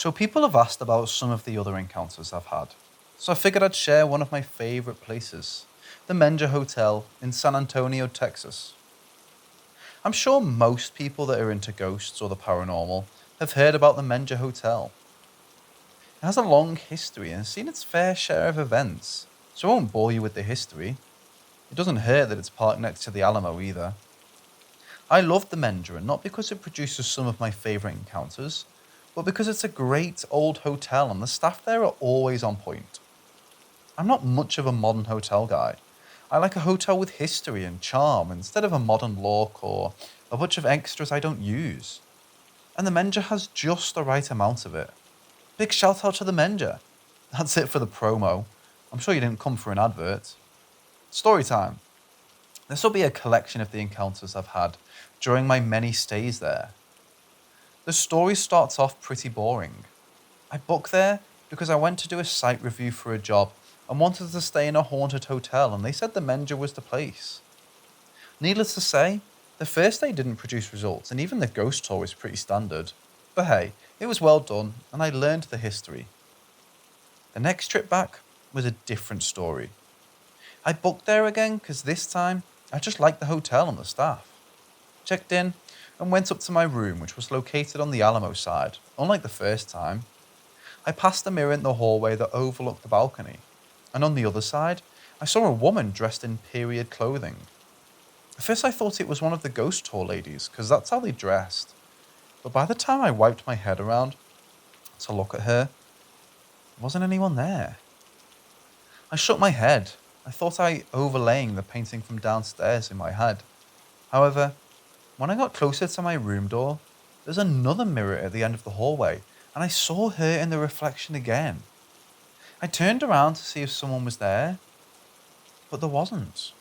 So people have asked about some of the other encounters I've had. So I figured I'd share one of my favorite places, the Menja Hotel in San Antonio, Texas. I'm sure most people that are into ghosts or the paranormal have heard about the Menja Hotel. It has a long history and has seen its fair share of events, so I won't bore you with the history. It doesn't hurt that it's parked next to the Alamo either. I love the Menja, and not because it produces some of my favorite encounters, but because it's a great old hotel and the staff there are always on point. I'm not much of a modern hotel guy. I like a hotel with history and charm instead of a modern look or a bunch of extras I don't use. And the Menja has just the right amount of it. Big shout out to the Menja. That's it for the promo. I'm sure you didn't come for an advert. Story time. This will be a collection of the encounters I've had during my many stays there. The story starts off pretty boring. I booked there because I went to do a site review for a job and wanted to stay in a haunted hotel, and they said the Menja was the place. Needless to say, the first day didn't produce results, and even the ghost tour was pretty standard. But hey, it was well done, and I learned the history. The next trip back was a different story. I booked there again because this time I just liked the hotel and the staff. Checked in and went up to my room, which was located on the Alamo side, unlike the first time. I passed a mirror in the hallway that overlooked the balcony, and on the other side, I saw a woman dressed in period clothing. At first, I thought it was one of the ghost tour ladies, because that's how they dressed. But by the time I wiped my head around to look at her, there wasn't anyone there. I shook my head. I thought I overlaying the painting from downstairs in my head. However, when I got closer to my room door, there's another mirror at the end of the hallway, and I saw her in the reflection again. I turned around to see if someone was there, but there wasn't.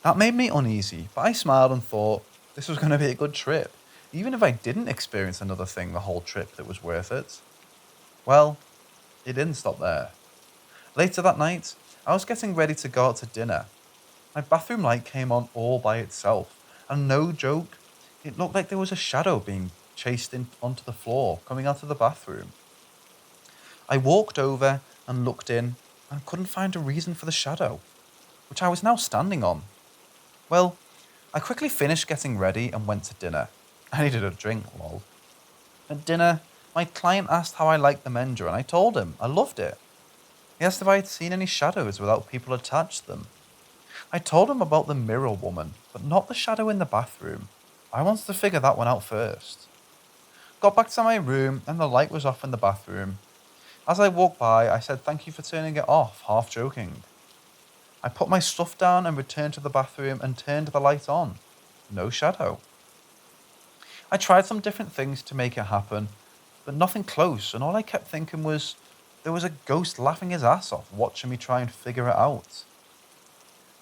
That made me uneasy, but I smiled and thought this was going to be a good trip, even if I didn't experience another thing the whole trip that was worth it. Well, it didn't stop there. Later that night, I was getting ready to go out to dinner. My bathroom light came on all by itself, and no joke, it looked like there was a shadow being chased onto the floor coming out of the bathroom. I walked over and looked in and couldn't find a reason for the shadow, which I was now standing on. Well, I quickly finished getting ready and went to dinner. I needed a drink, lol. At dinner, my client asked how I liked the Menja, and I told him I loved it. He asked if I had seen any shadows without people attached to them. I told him about the mirror woman, but not the shadow in the bathroom. I wanted to figure that one out first. Got back to my room and the light was off in the bathroom. As I walked by, I said thank you for turning it off, half joking. I put my stuff down and returned to the bathroom and turned the light on. No shadow. I tried some different things to make it happen, but nothing close, and all I kept thinking was there was a ghost laughing his ass off watching me try and figure it out.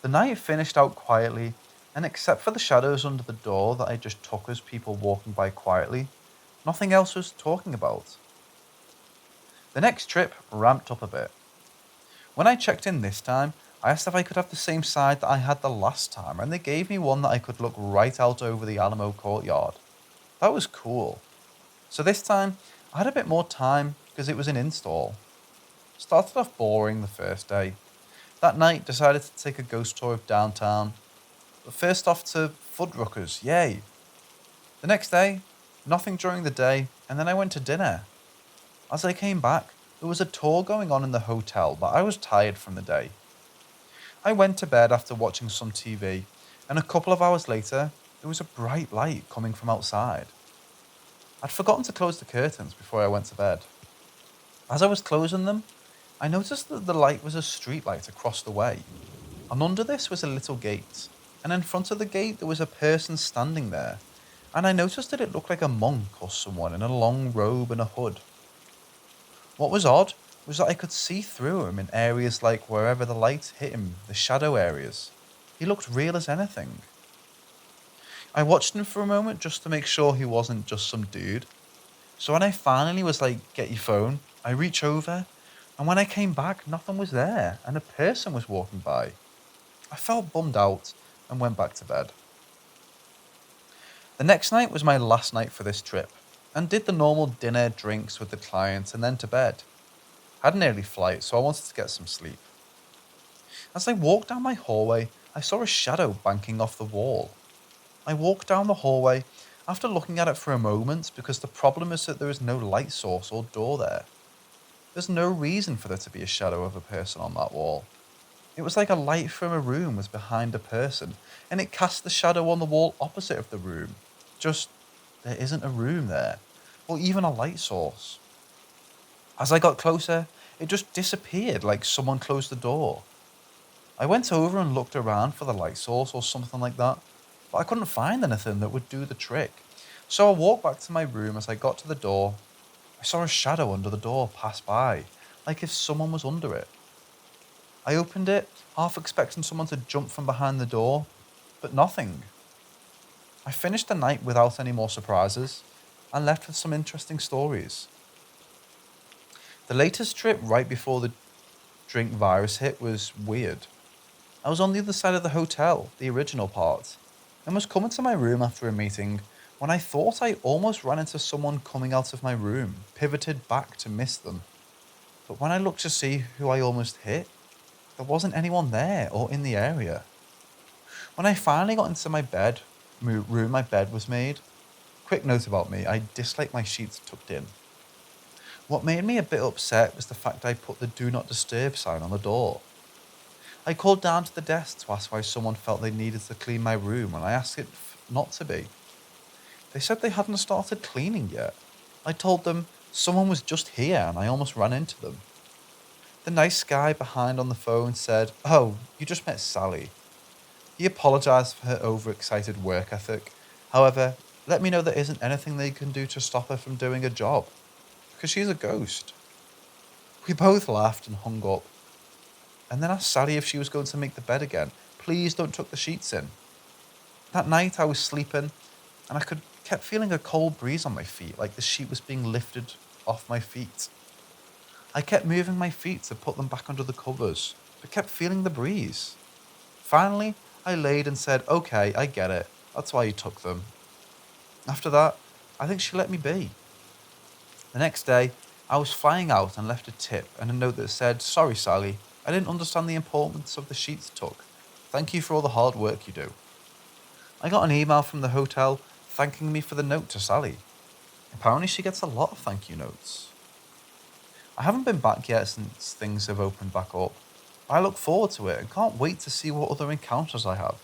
The night finished out quietly, and except for the shadows under the door that I just took as people walking by quietly, nothing else was talking about. The next trip ramped up a bit. When I checked in this time, I asked if I could have the same side that I had the last time, and they gave me one that I could look right out over the Alamo courtyard. That was cool. So this time, I had a bit more time because it was an install. Started off boring the first day. That night, decided to take a ghost tour of downtown. But first off to Fuddruckers, yay. The next day, nothing during the day, and then I went to dinner. As I came back, there was a tour going on in the hotel, but I was tired from the day. I went to bed after watching some TV, and a couple of hours later, there was a bright light coming from outside. I'd forgotten to close the curtains before I went to bed. As I was closing them, I noticed that the light was a street light across the way, and under this was a little gate, and in front of the gate there was a person standing there, and I noticed that it looked like a monk or someone in a long robe and a hood. What was odd was that I could see through him in areas like wherever the light hit him, the shadow areas. He looked real as anything. I watched him for a moment just to make sure he wasn't just some dude. So when I finally was like, get your phone, I reach over, and when I came back, nothing was there, and a person was walking by. I felt bummed out and went back to bed. The next night was my last night for this trip, and did the normal dinner, drinks with the clients, and then to bed. I had an early flight, so I wanted to get some sleep. As I walked down my hallway, I saw a shadow banking off the wall. I walked down the hallway after looking at it for a moment because the problem is that there is no light source or door there. There's no reason for there to be a shadow of a person on that wall. It was like a light from a room was behind a person, and it cast the shadow on the wall opposite of the room. Just, there isn't a room there, or even a light source. As I got closer, it just disappeared like someone closed the door. I went over and looked around for the light source or something like that, but I couldn't find anything that would do the trick. So I walked back to my room. As I got to the door, I saw a shadow under the door pass by, like if someone was under it. I opened it, half expecting someone to jump from behind the door, but nothing. I finished the night without any more surprises and left with some interesting stories. The latest trip right before the drink virus hit was weird. I was on the other side of the hotel, the original part, and was coming to my room after a meeting when I thought I almost ran into someone coming out of my room, pivoted back to miss them. But when I looked to see who I almost hit, there wasn't anyone there or in the area. When I finally got into my room my bed was made. Quick note about me, I dislike my sheets tucked in. What made me a bit upset was the fact I put the do not disturb sign on the door. I called down to the desk to ask why someone felt they needed to clean my room when I asked it not to be. They said they hadn't started cleaning yet. I told them someone was just here and I almost ran into them. The nice guy behind on the phone said, "Oh, you just met Sally." He apologized for her overexcited work ethic. However, let me know there isn't anything they can do to stop her from doing her job, because she's a ghost. We both laughed and hung up, and then asked Sally if she was going to make the bed again. Please don't tuck the sheets in. That night I was sleeping, and kept feeling a cold breeze on my feet, like the sheet was being lifted off my feet. I kept moving my feet to put them back under the covers, but kept feeling the breeze. Finally, I laid and said, "Okay, I get it. That's why you took them." After that, I think she let me be. The next day, I was flying out and left a tip and a note that said, "Sorry, Sally, I didn't understand the importance of the sheets took. Thank you for all the hard work you do." I got an email from the hotel thanking me for the note to Sally. Apparently she gets a lot of thank you notes. I haven't been back yet since things have opened back up. I look forward to it and can't wait to see what other encounters I have.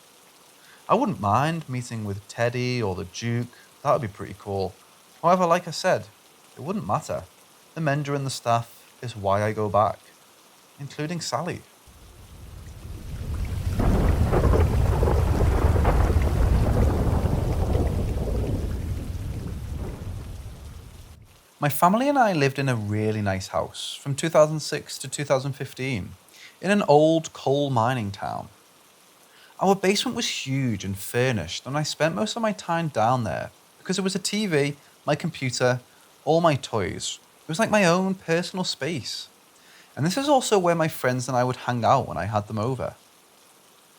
I wouldn't mind meeting with Teddy or the Duke. That would be pretty cool. However, like I said, it wouldn't matter. The Mender and the staff is why I go back, including Sally. My family and I lived in a really nice house from 2006 to 2015 in an old coal mining town. Our basement was huge and furnished, and I spent most of my time down there because there was a TV, my computer, all my toys. It was like my own personal space. And this is also where my friends and I would hang out when I had them over.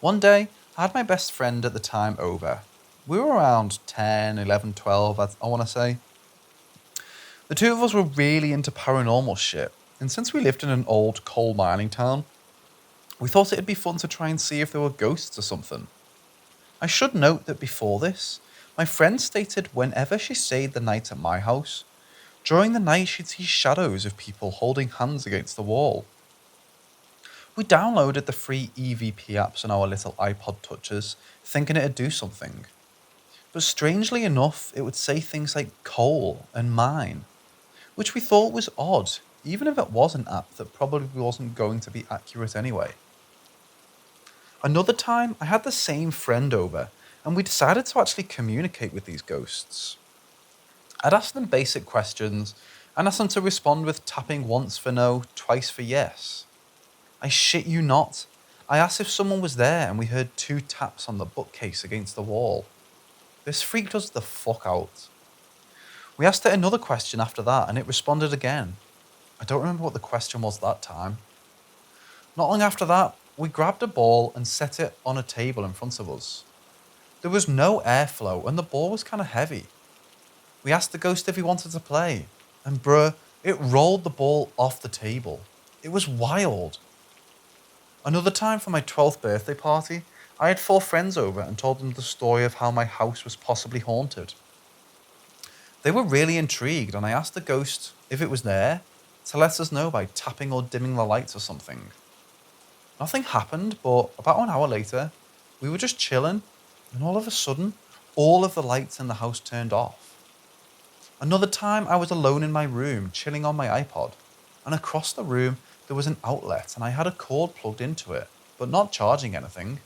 One day, I had my best friend at the time over. We were around 10, 11, 12, I want to say. The two of us were really into paranormal shit, and since we lived in an old coal mining town, we thought it'd be fun to try and see if there were ghosts or something. I should note that before this, my friend stated whenever she stayed the night at my house, during the night she'd see shadows of people holding hands against the wall. We downloaded the free EVP apps on our little iPod touches, thinking it'd do something. But strangely enough, it would say things like coal and mine, which we thought was odd, even if it was an app that probably wasn't going to be accurate anyway. Another time, I had the same friend over, and we decided to actually communicate with these ghosts. I'd ask them basic questions, and ask them to respond with tapping once for no, twice for yes. I shit you not, I asked if someone was there, and we heard 2 taps on the bookcase against the wall. This freaked us the fuck out. We asked it another question after that, and it responded again. I don't remember what the question was that time. Not long after that, we grabbed a ball and set it on a table in front of us. There was no airflow, and the ball was kind of heavy. We asked the ghost if he wanted to play, and bruh, it rolled the ball off the table. It was wild. Another time for my 12th birthday party, I had 4 friends over and told them the story of how my house was possibly haunted. They were really intrigued, and I asked the ghost if it was there to let us know by tapping or dimming the lights or something. Nothing happened, but about an hour later, we were just chilling, and all of a sudden, all of the lights in the house turned off. Another time, I was alone in my room, chilling on my iPod, and across the room, there was an outlet, and I had a cord plugged into it, but not charging anything.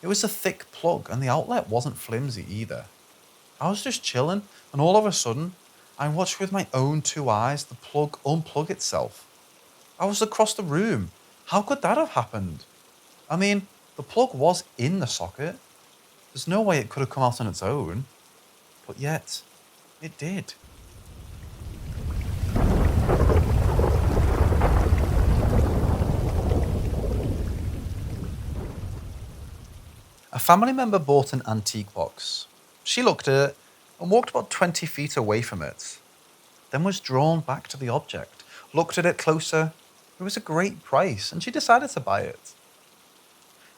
It was a thick plug, and the outlet wasn't flimsy either. I was just chilling, and all of a sudden, I watched with my own 2 eyes the plug unplug itself. I was across the room. How could that have happened? I mean, the plug was in the socket. There's no way it could have come out on its own. But yet, it did. A family member bought an antique box. She looked at it and walked about 20 feet away from it, then was drawn back to the object, looked at it closer. It was a great price, and she decided to buy it.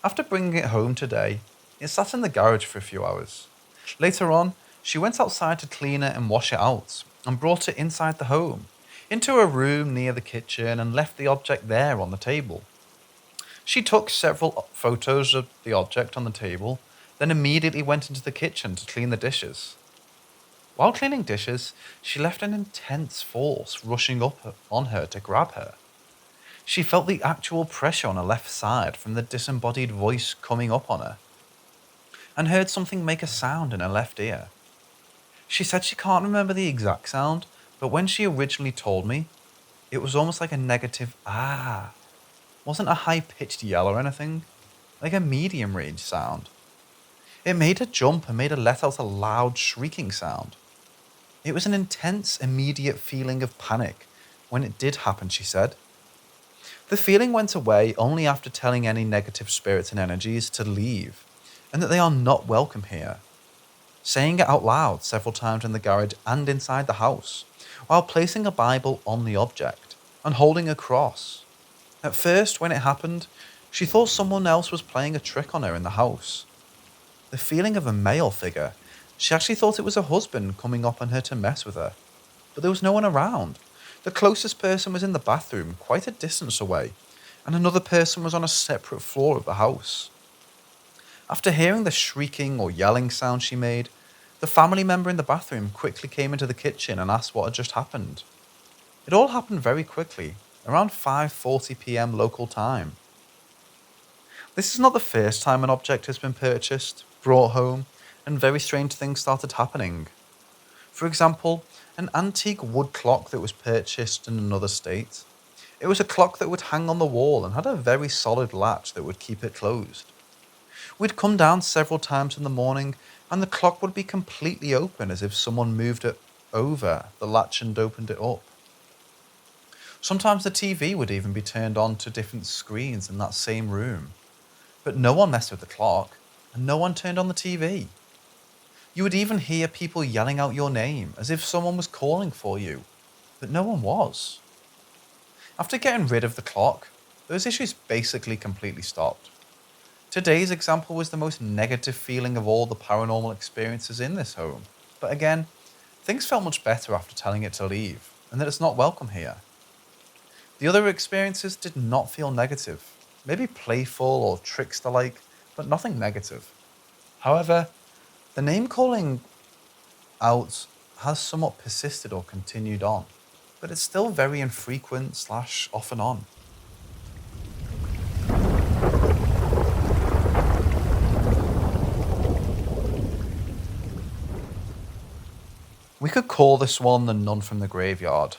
After bringing it home today, it sat in the garage for a few hours. Later on, she went outside to clean it and wash it out, and brought it inside the home, into a room near the kitchen, and left the object there on the table. She took several photos of the object on the table, then immediately went into the kitchen to clean the dishes. While cleaning dishes, she left an intense force rushing up on her to grab her. She felt the actual pressure on her left side from the disembodied voice coming up on her, and heard something make a sound in her left ear. She said she can't remember the exact sound, but when she originally told me, it was almost like a negative ah. Wasn't a high-pitched yell or anything, like a medium-range sound. It made her jump and made her let out a loud shrieking sound. It was an intense, immediate feeling of panic when it did happen, she said. The feeling went away only after telling any negative spirits and energies to leave, and that they are not welcome here. Saying it out loud several times in the garage and inside the house, while placing a Bible on the object and holding a cross. At first, when it happened, she thought someone else was playing a trick on her in the house. The feeling of a male figure, she actually thought it was her husband coming up on her to mess with her. But there was no one around. The closest person was in the bathroom, quite a distance away, and another person was on a separate floor of the house. After hearing the shrieking or yelling sound she made, the family member in the bathroom quickly came into the kitchen and asked what had just happened. It all happened very quickly, around 5:40 p.m. local time. This is not the first time an object has been purchased, brought home, and very strange things started happening. For example, an antique wood clock that was purchased in another state. It was a clock that would hang on the wall and had a very solid latch that would keep it closed. We'd come down several times in the morning, and the clock would be completely open as if someone moved it over the latch and opened it up. Sometimes the TV would even be turned on to different screens in that same room. But no one messed with the clock, and no one turned on the TV. You would even hear people yelling out your name as if someone was calling for you, but no one was. After getting rid of the clock, those issues basically completely stopped. Today's example was the most negative feeling of all the paranormal experiences in this home. But again, things felt much better after telling it to leave, and that it's not welcome here. The other experiences did not feel negative, maybe playful or trickster-like, but nothing negative. However, the name-calling out has somewhat persisted or continued on, but it's still very infrequent / off and on. We could call this one the nun from the graveyard.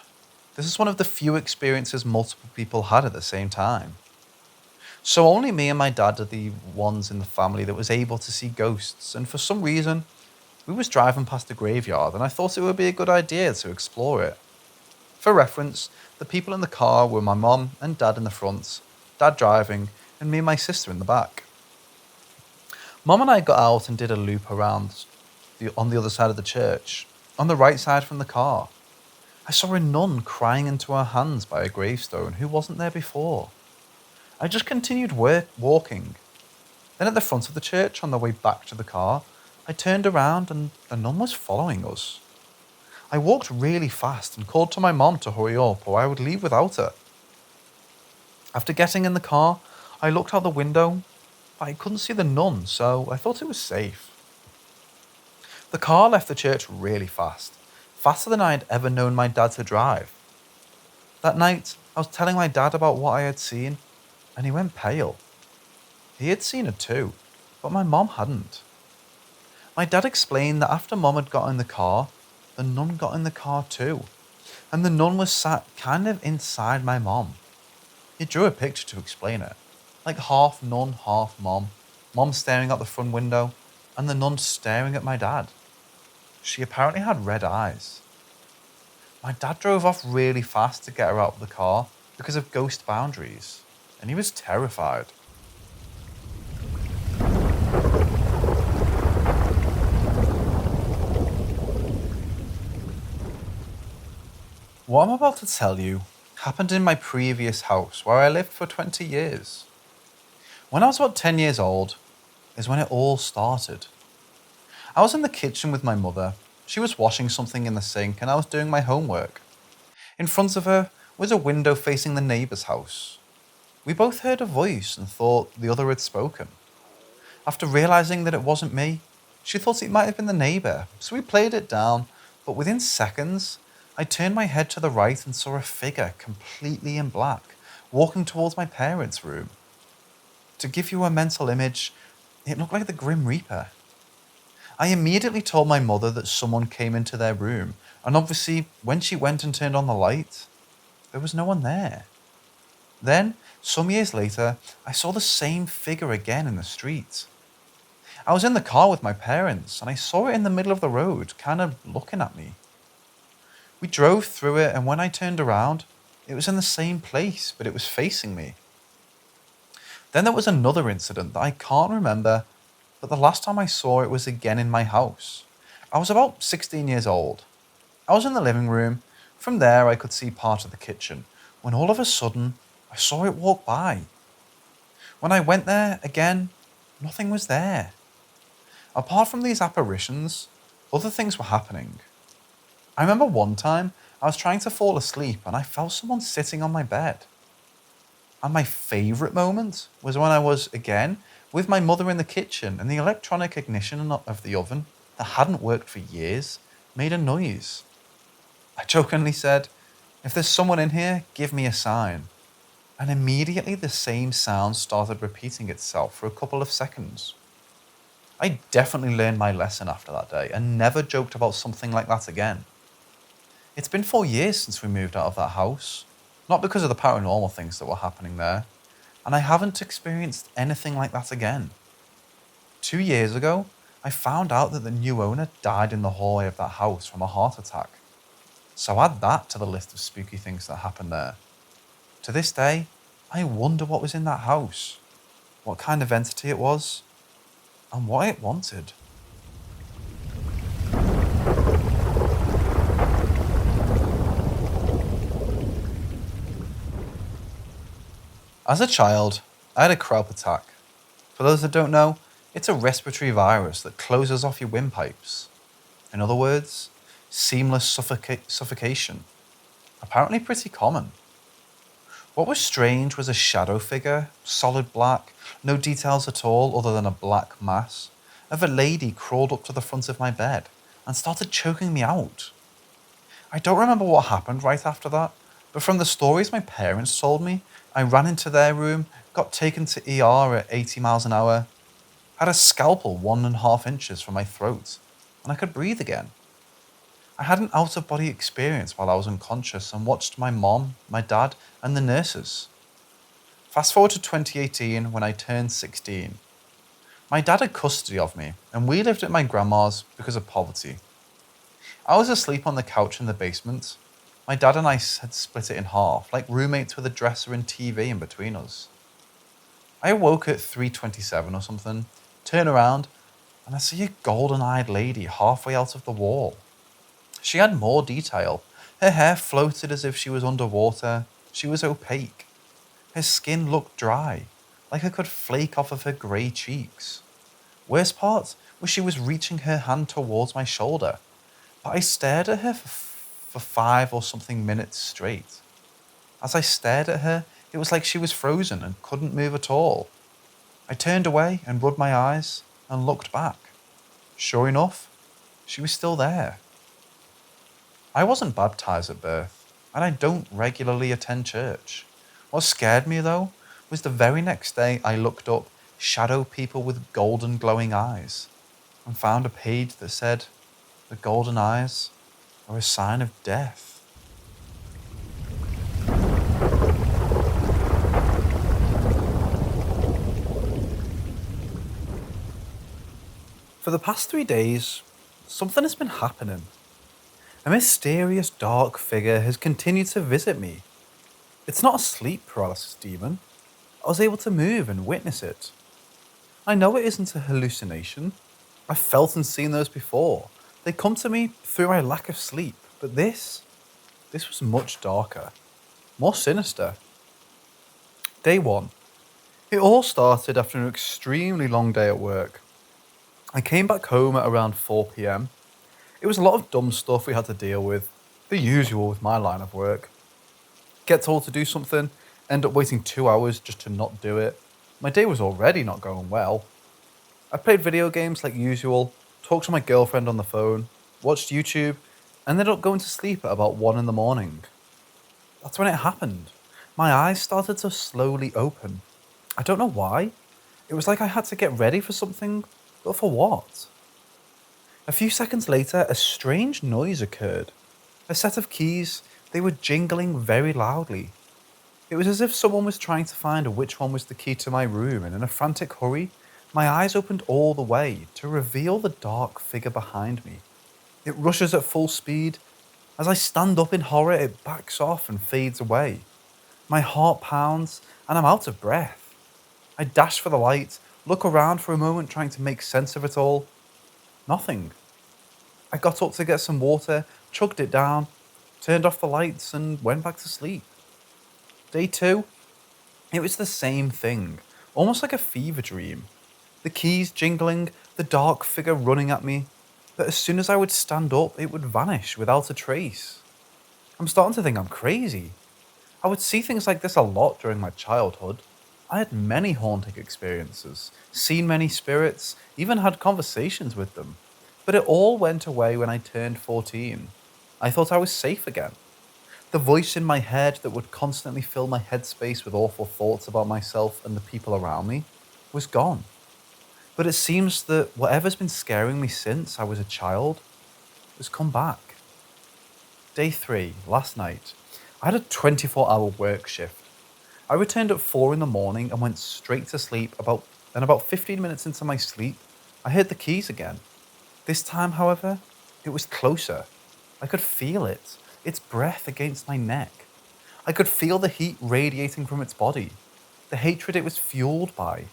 This is one of the few experiences multiple people had at the same time. So only me and my dad are the ones in the family that was able to see ghosts, and for some reason, we was driving past the graveyard and I thought it would be a good idea to explore it. For reference, the people in the car were my mom and dad in the front, dad driving, and me and my sister in the back. Mom and I got out and did a loop around on the other side of the church. on the right side from the car. I saw a nun crying into her hands by a gravestone who wasn't there before. I just continued walking. Then at the front of the church, on the way back to the car, I turned around and the nun was following us. I walked really fast and called to my mom to hurry up or I would leave without her. After getting in the car, I looked out the window, but I couldn't see the nun, so I thought it was safe. The car left the church really fast, faster than I had ever known my dad to drive. That night, I was telling my dad about what I had seen, and he went pale. He had seen it too, but my mom hadn't. My dad explained that after mom had got in the car, the nun got in the car too, and the nun was sat kind of inside my mom. He drew a picture to explain it, like half nun, half mom, mom staring out the front window, and the nun staring at my dad. She apparently had red eyes. My dad drove off really fast to get her out of the car because of ghost boundaries, and he was terrified. What I'm about to tell you happened in my previous house where I lived for 20 years. When I was about 10 years old is when it all started. I was in the kitchen with my mother. She was washing something in the sink and I was doing my homework. In front of her was a window facing the neighbour's house. We both heard a voice and thought the other had spoken. After realising that it wasn't me, she thought it might have been the neighbour, so we played it down, but within seconds, I turned my head to the right and saw a figure completely in black, walking towards my parents' room. To give you a mental image, it looked like the Grim Reaper. I immediately told my mother that someone came into their room, and obviously, when she went and turned on the light, there was no one there. Then, some years later, I saw the same figure again in the street. I was in the car with my parents, and I saw it in the middle of the road, kind of looking at me. We drove through it, and when I turned around, it was in the same place, but it was facing me. Then there was another incident that I can't remember, but the last time I saw it was again in my house. I was about 16 years old. I was in the living room. From there, I could see part of the kitchen, when all of a sudden, I saw it walk by. When I went there again, nothing was there. Apart from these apparitions, other things were happening. I remember one time I was trying to fall asleep and I felt someone sitting on my bed. And my favourite moment was when I was, again, with my mother in the kitchen and the electronic ignition of the oven that hadn't worked for years made a noise. I jokingly said, "If there's someone in here, give me a sign." And immediately the same sound started repeating itself for a couple of seconds. I definitely learned my lesson after that day and never joked about something like that again. It's been 4 years since we moved out of that house, not because of the paranormal things that were happening there, and I haven't experienced anything like that again. 2 years ago, I found out that the new owner died in the hallway of that house from a heart attack. So add that to the list of spooky things that happened there. To this day, I wonder what was in that house, what kind of entity it was, and what it wanted. As a child, I had a croup attack. For those that don't know, it's a respiratory virus that closes off your windpipes. In other words, seamless suffocation. Apparently pretty common. What was strange was a shadow figure, solid black, no details at all other than a black mass, of a lady crawled up to the front of my bed and started choking me out. I don't remember what happened right after that, but from the stories my parents told me, I ran into their room, got taken to ER at 80 miles an hour, had a scalpel 1.5 inches from my throat, and I could breathe again. I had an out-of-body experience while I was unconscious and watched my mom, my dad, and the nurses. Fast forward to 2018 when I turned 16. My dad had custody of me, and we lived at my grandma's because of poverty. I was asleep on the couch in the basement. My dad and I had split it in half, like roommates with a dresser and TV in between us. I awoke at 3:27 or something, turn around, and I see a golden-eyed lady halfway out of the wall. She had more detail. Her hair floated as if she was underwater. She was opaque. Her skin looked dry, like it could flake off of her grey cheeks. Worst part was she was reaching her hand towards my shoulder, but I stared at her for 5 or something minutes straight. As I stared at her, it was like she was frozen and couldn't move at all. I turned away and rubbed my eyes and looked back. Sure enough, she was still there. I wasn't baptized at birth, and I don't regularly attend church. What scared me, though, was the very next day I looked up shadow people with golden glowing eyes and found a page that said, "The golden eyes are a sign of death." For the past 3 days, something has been happening. A mysterious dark figure has continued to visit me. It's not a sleep paralysis demon. I was able to move and witness it. I know it isn't a hallucination. I've felt and seen those before. They come to me through my lack of sleep, but this was much darker, more sinister. Day 1. It all started after an extremely long day at work. I came back home at around 4 pm. It was a lot of dumb stuff we had to deal with, the usual with my line of work. Get told to do something, end up waiting 2 hours just to not do it. My day was already not going well. I played video games like usual, talked to my girlfriend on the phone, watched YouTube, and ended up going to sleep at about 1 in the morning. That's when it happened. My eyes started to slowly open. I don't know why. It was like I had to get ready for something, but for what? A few seconds later, a strange noise occurred. A set of keys, they were jingling very loudly. It was as if someone was trying to find which one was the key to my room, and in a frantic hurry, my eyes opened all the way to reveal the dark figure behind me. It rushes at full speed. As I stand up in horror, it backs off and fades away. My heart pounds, and I'm out of breath. I dash for the light, look around for a moment trying to make sense of it all. Nothing. I got up to get some water, chugged it down, turned off the lights, and went back to sleep. Day 2, it was the same thing, almost like a fever dream. The keys jingling, the dark figure running at me, but as soon as I would stand up, it would vanish without a trace. I'm starting to think I'm crazy. I would see things like this a lot during my childhood. I had many haunting experiences, seen many spirits, even had conversations with them. But it all went away when I turned 14. I thought I was safe again. The voice in my head that would constantly fill my headspace with awful thoughts about myself and the people around me was gone. But it seems that whatever's been scaring me since I was a child has come back. Day 3, last night, I had a 24-hour work shift. I returned at 4 in the morning and went straight to sleep. About 15 minutes into my sleep, I heard the keys again. This time, however, it was closer. I could feel it, its breath against my neck. I could feel the heat radiating from its body, the hatred it was fueled by.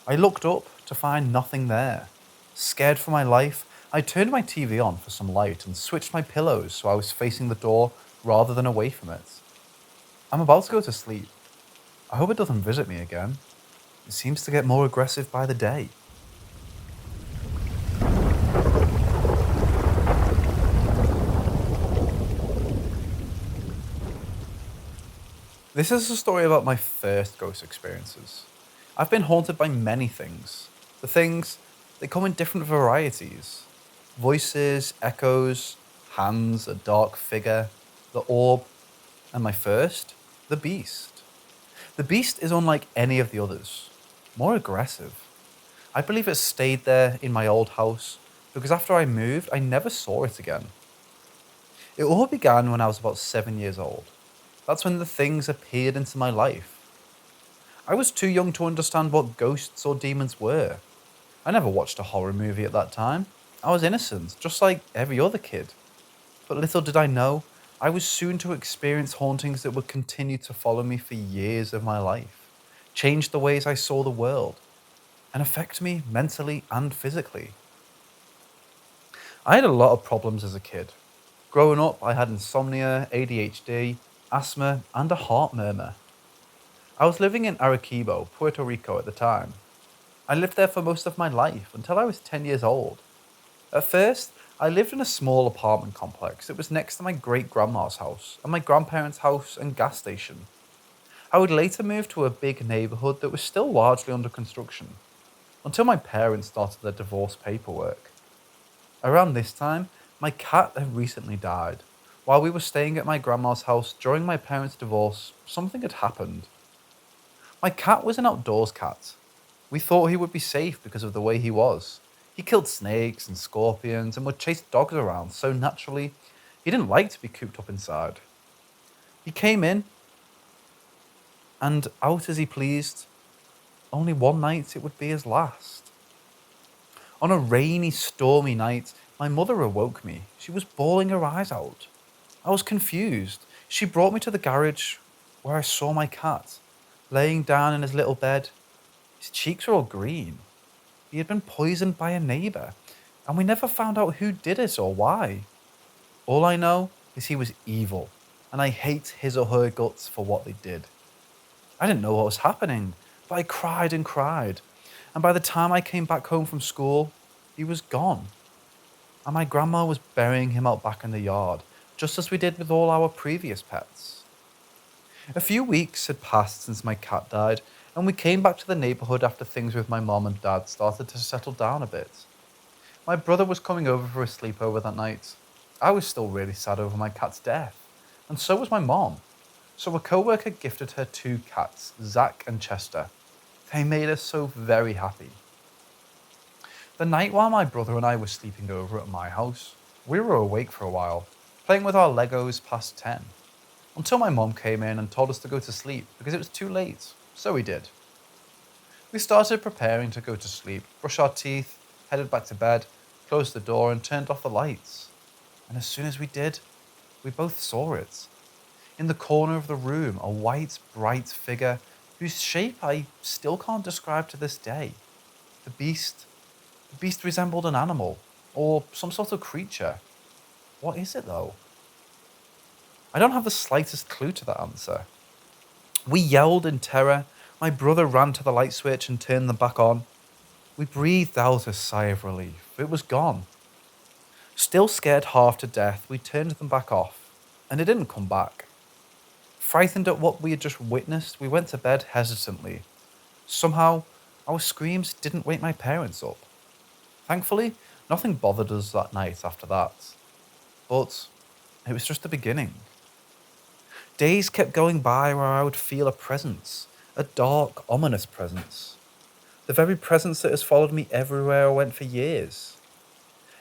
I looked up to find nothing there. Scared for my life, I turned my TV on for some light and switched my pillows so I was facing the door rather than away from it. I'm about to go to sleep. I hope it doesn't visit me again. It seems to get more aggressive by the day. This is a story about my first ghost experiences. I've been haunted by many things. The things, they come in different varieties. Voices, echoes, hands, a dark figure, the orb, and my first, the beast. The beast is unlike any of the others, more aggressive. I believe it stayed there in my old house because after I moved, I never saw it again. It all began when I was about 7 years old. That's when the things appeared into my life. I was too young to understand what ghosts or demons were. I never watched a horror movie at that time. I was innocent, just like every other kid. But little did I know, I was soon to experience hauntings that would continue to follow me for years of my life, change the ways I saw the world, and affect me mentally and physically. I had a lot of problems as a kid. Growing up, I had insomnia, ADHD, asthma, and a heart murmur. I was living in Arecibo, Puerto Rico at the time. I lived there for most of my life until I was 10 years old. At first, I lived in a small apartment complex. It was next to my great grandma's house and my grandparents' house and gas station. I would later move to a big neighborhood that was still largely under construction until my parents started their divorce paperwork. Around this time, my cat had recently died. While we were staying at my grandma's house during my parents' divorce, something had happened. My cat was an outdoors cat. We thought he would be safe because of the way he was. He killed snakes and scorpions and would chase dogs around so naturally. He didn't like to be cooped up inside. He came in and out as he pleased. Only one night it would be his last. On a rainy, stormy night, my mother awoke me. She was bawling her eyes out. I was confused. She brought me to the garage where I saw my cat, laying down in his little bed. His cheeks were all green. He had been poisoned by a neighbour, and we never found out who did it or why. All I know is he was evil, and I hate his or her guts for what they did. I didn't know what was happening, but I cried and cried, and by the time I came back home from school, he was gone. And my grandma was burying him out back in the yard, just as we did with all our previous pets. A few weeks had passed since my cat died, and we came back to the neighborhood after things with my mom and dad started to settle down a bit. My brother was coming over for a sleepover that night. I was still really sad over my cat's death, and so was my mom. So a coworker gifted her two cats, Zach and Chester. They made us so very happy. The night while my brother and I were sleeping over at my house, we were awake for a while, playing with our Legos past 10, until my mom came in and told us to go to sleep because it was too late, so we did. We started preparing to go to sleep, brushed our teeth, headed back to bed, closed the door and turned off the lights. And as soon as we did, we both saw it. In the corner of the room, a white, bright figure whose shape I still can't describe to this day. The beast resembled an animal, or some sort of creature. What is it though? I don't have the slightest clue to that answer. We yelled in terror. My brother ran to the light switch and turned them back on. We breathed out a sigh of relief. It was gone. Still scared half to death, we turned them back off, and it didn't come back. Frightened at what we had just witnessed, we went to bed hesitantly. Somehow, our screams didn't wake my parents up. Thankfully, nothing bothered us that night after that. But it was just the beginning. Days kept going by where I would feel a presence, a dark, ominous presence. The very presence that has followed me everywhere I went for years.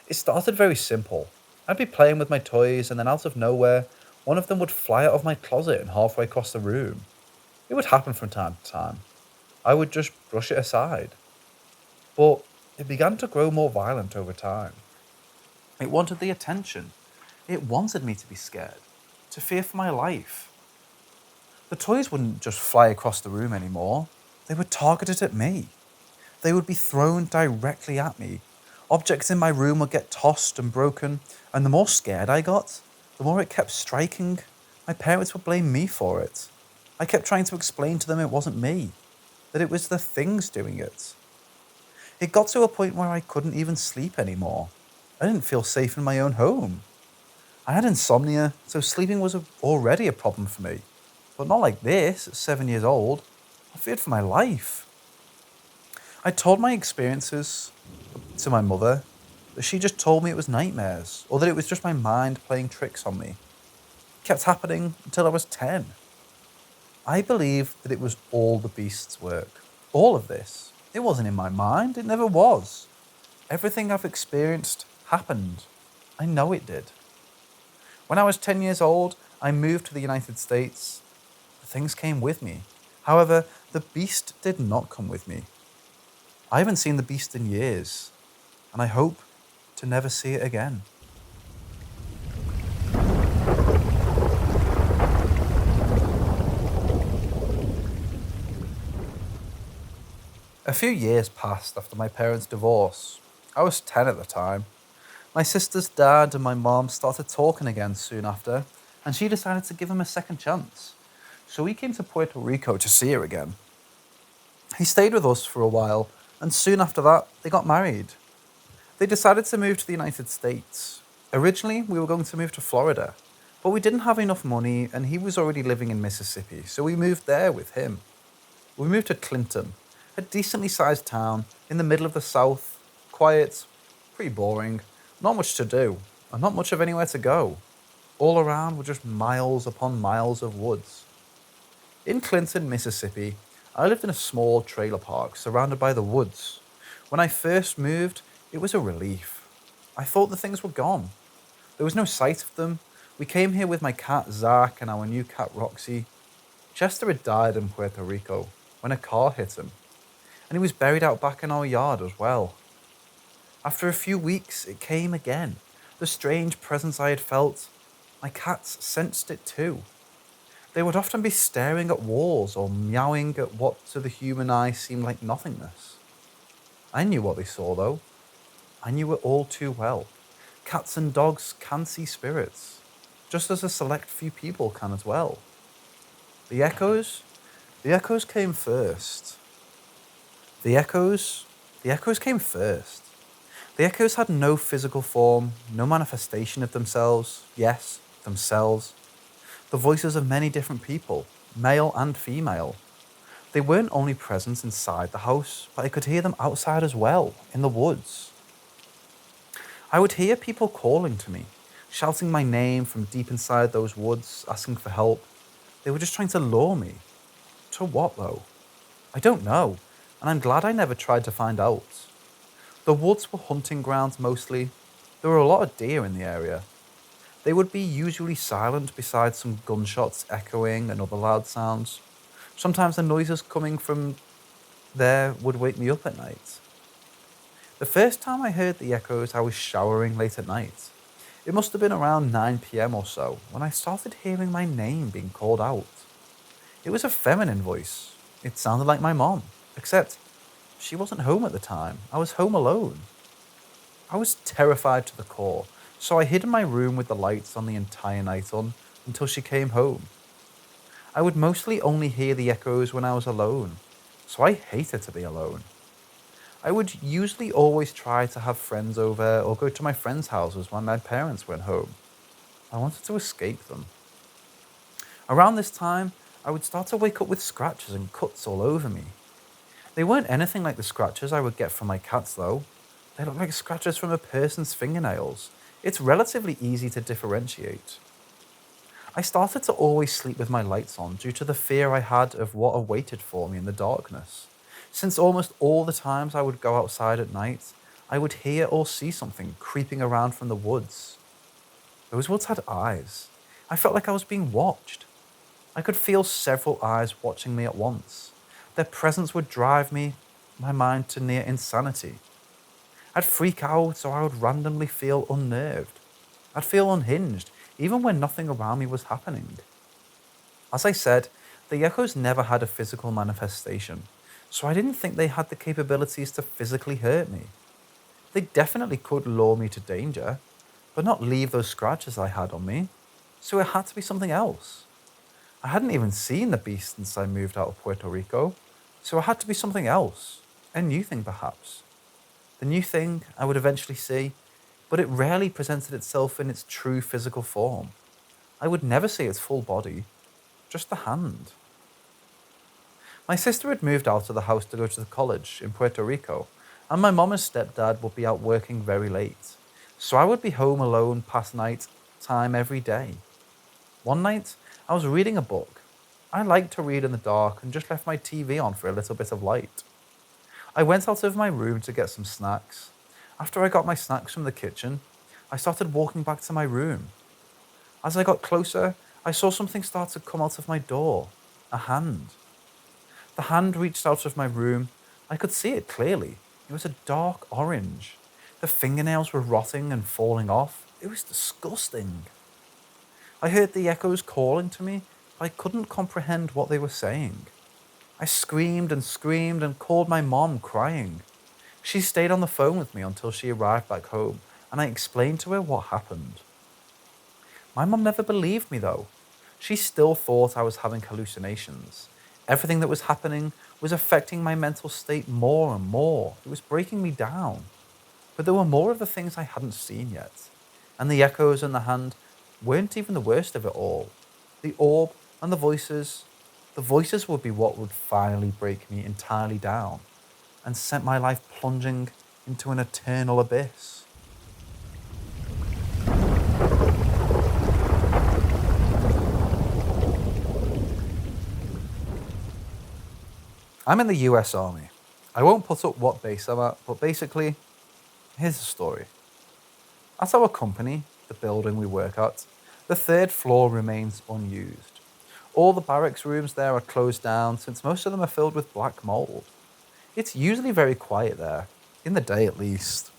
It started very simple. I'd be playing with my toys and then out of nowhere, one of them would fly out of my closet and halfway across the room. It would happen from time to time. I would just brush it aside. But it began to grow more violent over time. It wanted the attention. It wanted me to be scared, to fear for my life. The toys wouldn't just fly across the room anymore. They were targeted at me. They would be thrown directly at me. Objects in my room would get tossed and broken, and the more scared I got, the more it kept striking. My parents would blame me for it. I kept trying to explain to them it wasn't me, that it was the things doing it. It got to a point where I couldn't even sleep anymore. I didn't feel safe in my own home. I had insomnia, so sleeping was already a problem for me. But not like this, at 7 years old. I feared for my life. I told my experiences to my mother, but she just told me it was nightmares, or that it was just my mind playing tricks on me. It kept happening until I was 10. I believed that it was all the beast's work. All of this. It wasn't in my mind. It never was. Everything I've experienced happened. I know it did. When I was 10 years old, I moved to the United States. The things came with me. However, the beast did not come with me. I haven't seen the beast in years, and I hope to never see it again. A few years passed after my parents' divorce. I was 10 at the time. My sister's dad and my mom started talking again soon after, and she decided to give him a second chance. So we came to Puerto Rico to see her again. He stayed with us for a while, and soon after that, they got married. They decided to move to the United States. Originally, we were going to move to Florida, but we didn't have enough money, and he was already living in Mississippi, so we moved there with him. We moved to Clinton, a decently sized town in the middle of the South, quiet, pretty boring, not much to do, and not much of anywhere to go. All around were just miles upon miles of woods. In Clinton, Mississippi, I lived in a small trailer park surrounded by the woods. When I first moved, it was a relief. I thought the things were gone. There was no sight of them. We came here with my cat Zach and our new cat Roxy. Chester had died in Puerto Rico when a car hit him, and he was buried out back in our yard as well. After a few weeks, it came again. The strange presence I had felt. My cats sensed it too. They would often be staring at walls or meowing at what to the human eye seemed like nothingness. I knew what they saw though. I knew it all too well. Cats and dogs can see spirits, just as a select few people can as well. The echoes? The echoes came first. The echoes came first. The echoes had no physical form, no manifestation of themselves. Yes, themselves. The voices of many different people, male and female. They weren't only present inside the house, but I could hear them outside as well, in the woods. I would hear people calling to me, shouting my name from deep inside those woods, asking for help. They were just trying to lure me. To what though? I don't know, and I'm glad I never tried to find out. The woods were hunting grounds mostly. There were a lot of deer in the area. They would be usually silent beside some gunshots echoing and other loud sounds. Sometimes the noises coming from there would wake me up at night. The first time I heard the echoes, I was showering late at night. It must have been around 9 p.m. or so when I started hearing my name being called out. It was a feminine voice. It sounded like my mom, except she wasn't home at the time. I was home alone. I was terrified to the core, so I hid in my room with the lights on the entire night on until she came home. I would mostly only hear the echoes when I was alone, so I hated to be alone. I would usually always try to have friends over or go to my friends' houses when my parents weren't home. I wanted to escape them. Around this time, I would start to wake up with scratches and cuts all over me. They weren't anything like the scratches I would get from my cats though. They looked like scratches from a person's fingernails. It's relatively easy to differentiate. I started to always sleep with my lights on due to the fear I had of what awaited for me in the darkness. Since almost all the times I would go outside at night, I would hear or see something creeping around from the woods. Those woods had eyes. I felt like I was being watched. I could feel several eyes watching me at once. Their presence would drive my mind to near insanity. I'd freak out or I would randomly feel unnerved. I'd feel unhinged, even when nothing around me was happening. As I said, the echoes never had a physical manifestation, so I didn't think they had the capabilities to physically hurt me. They definitely could lure me to danger, but not leave those scratches I had on me, so it had to be something else. I hadn't even seen the beast since I moved out of Puerto Rico, so it had to be something else, a new thing perhaps. The new thing I would eventually see, but it rarely presented itself in its true physical form. I would never see its full body, just the hand. My sister had moved out of the house to go to the college in Puerto Rico, and my mom and stepdad would be out working very late, so I would be home alone past night time every day. One night, I was reading a book. I liked to read in the dark and just left my TV on for a little bit of light. I went out of my room to get some snacks. After I got my snacks from the kitchen, I started walking back to my room. As I got closer, I saw something start to come out of my door. A hand. The hand reached out of my room. I could see it clearly. It was a dark orange. The fingernails were rotting and falling off. It was disgusting. I heard the echoes calling to me, but I couldn't comprehend what they were saying. I screamed and called my mom crying. She stayed on the phone with me until she arrived back home, and I explained to her what happened. My mum never believed me though. She still thought I was having hallucinations. Everything that was happening was affecting my mental state more and more. It was breaking me down. But there were more of the things I hadn't seen yet. And the echoes and the hand weren't even the worst of it all. The orb and the voices would be what would finally break me entirely down and sent my life plunging into an eternal abyss. I'm in the US Army. I won't put up what base I'm at, but basically, here's the story. At our company, the building we work at, the third floor remains unused. All the barracks rooms there are closed down since most of them are filled with black mold. It's usually very quiet there, in the day at least.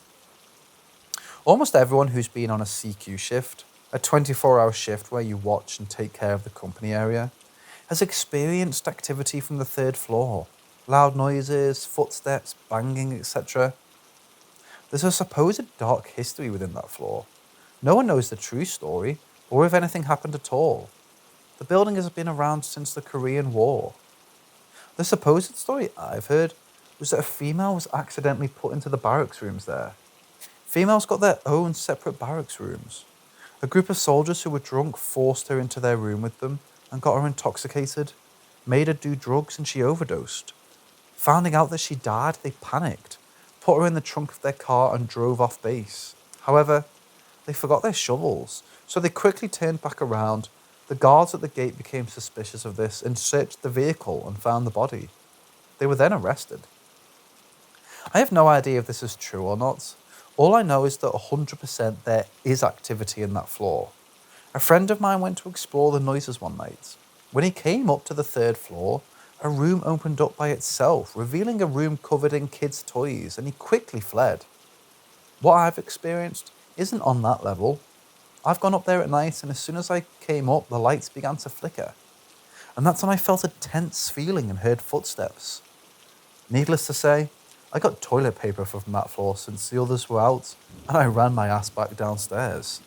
Almost everyone who's been on a CQ shift, a 24-hour shift where you watch and take care of the company area, has experienced activity from the third floor. Loud noises, footsteps, banging, etc. There's a supposed dark history within that floor. No one knows the true story, or if anything happened at all. The building has been around since the Korean War. The supposed story I've heard was that a female was accidentally put into the barracks rooms there. Females got their own separate barracks rooms. A group of soldiers who were drunk forced her into their room with them and got her intoxicated, made her do drugs, and she overdosed. Finding out that she died, they panicked, put her in the trunk of their car and drove off base. However, they forgot their shovels, so they quickly turned back around. The guards at the gate became suspicious of this and searched the vehicle and found the body. They were then arrested. I have no idea if this is true or not. All I know is that 100% there is activity in that floor. A friend of mine went to explore the noises one night. When he came up to the third floor, a room opened up by itself, revealing a room covered in kids' toys, and he quickly fled. What I've experienced isn't on that level. I've gone up there at night, and as soon as I came up, the lights began to flicker. And that's when I felt a tense feeling and heard footsteps. Needless to say, I got toilet paper from that floor since the others were out, and I ran my ass back downstairs.